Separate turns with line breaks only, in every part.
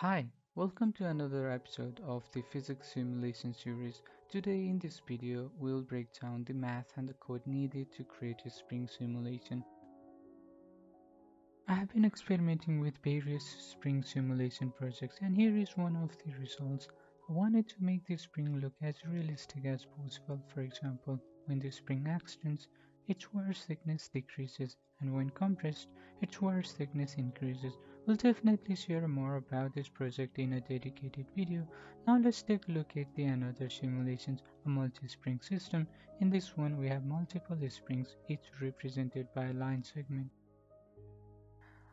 Hi, welcome to another episode of the physics simulation series. Today in this video, we'll break down the math and the code needed to create a spring simulation. I have been experimenting with various spring simulation projects, and here is one of the results. I wanted to make the spring look as realistic as possible. For example, when the spring extends, its wear thickness decreases, and when compressed, its wear thickness increases. We'll definitely share more about this project in a dedicated video. Now let's take a look at the another simulations, a multi-spring system. In this one, we have multiple springs, each represented by a line segment.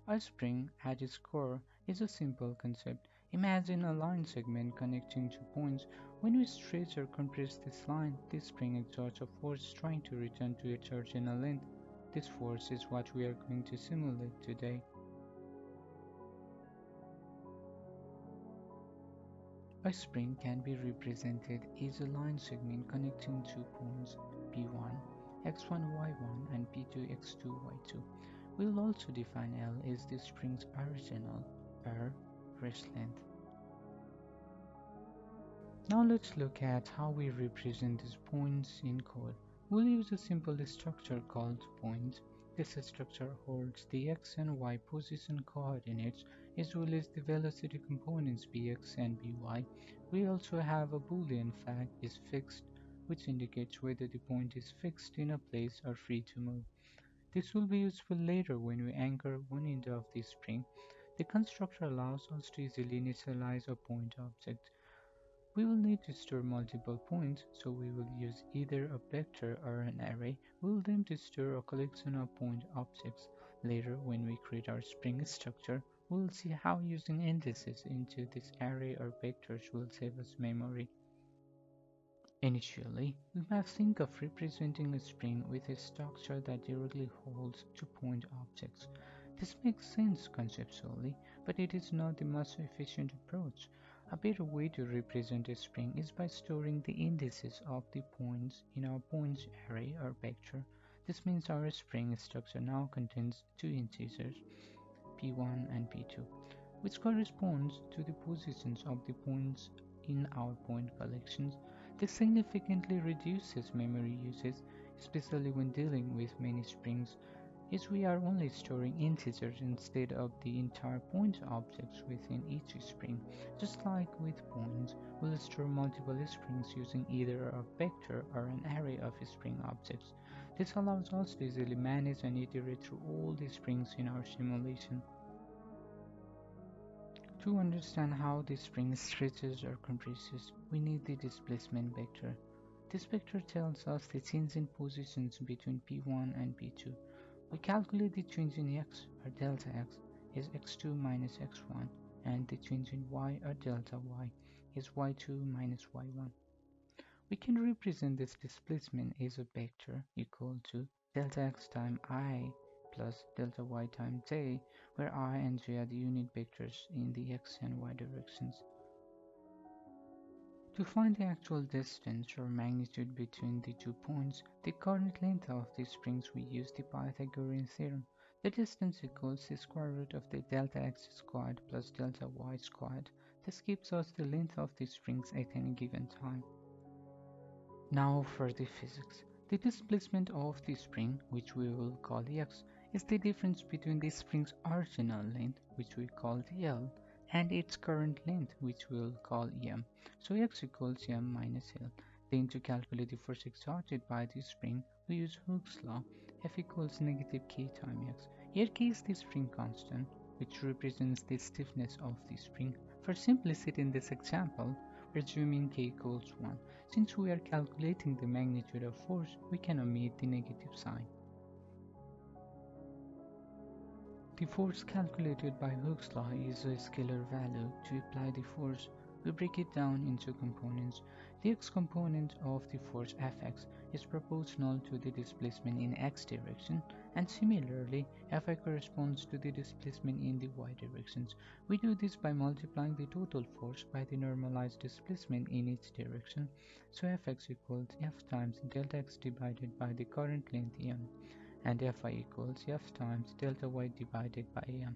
A spring, at its core, is a simple concept. Imagine a line segment connecting two points. When we stretch or compress this line, this spring exerts a force trying to return to its original length. This force is what we are going to simulate today. A spring can be represented as a line segment connecting two points P1, x1, y1 and P2, x2, y2. We will also define L as the spring's original or rest length. Now let's look at how we represent these points in code. We'll use a simple structure called point. This structure holds the x and y position coordinates as well as the velocity components bx and by. We also have a boolean flag is fixed, which indicates whether the point is fixed in a place or free to move. This will be useful later when we anchor one end of the spring. The constructor allows us to easily initialize a point object. We will need to store multiple points, so we will use either a vector or an array. We will then to store a collection of point objects. Later, when we create our spring structure, we will see how using indices into this array or vectors will save us memory. Initially, we must think of representing a spring with a structure that directly holds two point objects. This makes sense conceptually, but it is not the most efficient approach. A better way to represent a spring is by storing the indices of the points in our points array or vector. This means our spring structure now contains two integers, p1 and p2, which corresponds to the positions of the points in our point collections. This significantly reduces memory usage, especially when dealing with many springs, as we are only storing integers instead of the entire point objects within each spring. Just like with points, we'll store multiple springs using either a vector or an array of spring objects. This allows us to easily manage and iterate through all the springs in our simulation. To understand how the spring stretches or compresses, we need the displacement vector. This vector tells us the change in positions between P1 and P2. We calculate the change in x or delta x is x2 minus x1 and the change in y or delta y is y2 minus y1. We can represent this displacement as a vector equal to delta x times I plus delta y times j, where I and j are the unit vectors in the x and y directions. To find the actual distance or magnitude between the 2 points, the current length of the springs, we use the Pythagorean theorem. The distance equals the square root of the delta x squared plus delta y squared. This gives us the length of the springs at any given time. Now for the physics. The displacement of the spring, which we will call x, is the difference between the spring's original length, which we call the L, and its current length, which we will call m. So x equals m minus L. Then to calculate the force exerted by the spring, we use Hooke's law, F equals negative k times x. Here k is the spring constant, which represents the stiffness of the spring. For simplicity in this example, we're assuming k equals 1. Since we are calculating the magnitude of force, we can omit the negative sign. The force calculated by Hooke's law is a scalar value. To apply the force, we break it down into components. The x component of the force Fx is proportional to the displacement in x direction, and similarly, Fi corresponds to the displacement in the y directions. We do this by multiplying the total force by the normalized displacement in each direction. So Fx equals F times delta x divided by the current length m, and Fi equals F times delta y divided by m.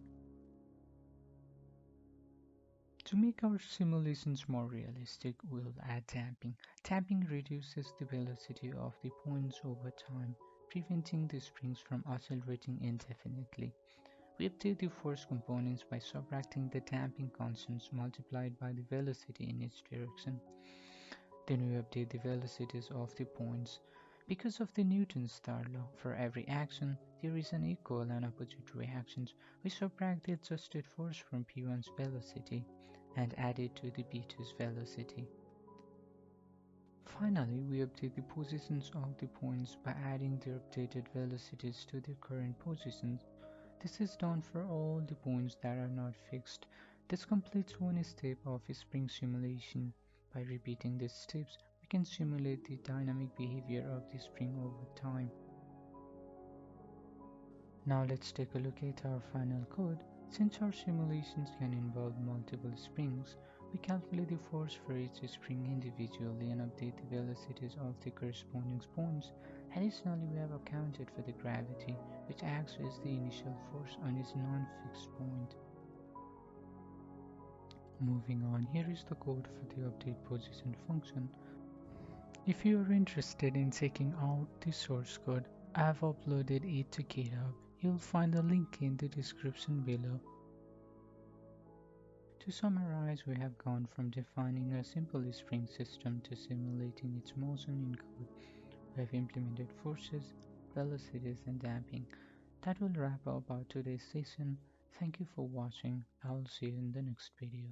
To make our simulations more realistic, we'll add damping. Damping reduces the velocity of the points over time, preventing the springs from oscillating indefinitely. We update the force components by subtracting the damping constants multiplied by the velocity in each direction. Then we update the velocities of the points. Because of the Newton's third law, for every action, there is an equal and opposite reactions. We subtract the adjusted force from P1's velocity and add it to the B2's velocity. Finally, we update the positions of the points by adding their updated velocities to their current positions. This is done for all the points that are not fixed. This completes one step of a spring simulation. By repeating these steps, we can simulate the dynamic behavior of the spring over time. Now let's take a look at our final code. Since our simulations can involve multiple springs, we calculate the force for each spring individually and update the velocities of the corresponding points. Additionally, we have accounted for the gravity, which acts as the initial force on its non-fixed point. Moving on, here is the code for the update position function. If you are interested in checking out the source code, I have uploaded it to GitHub. You'll find the link in the description below. To summarize, we have gone from defining a simple spring system to simulating its motion in code. We have implemented forces, velocities, and damping. That will wrap up our today's session. Thank you for watching. I'll see you in the next video.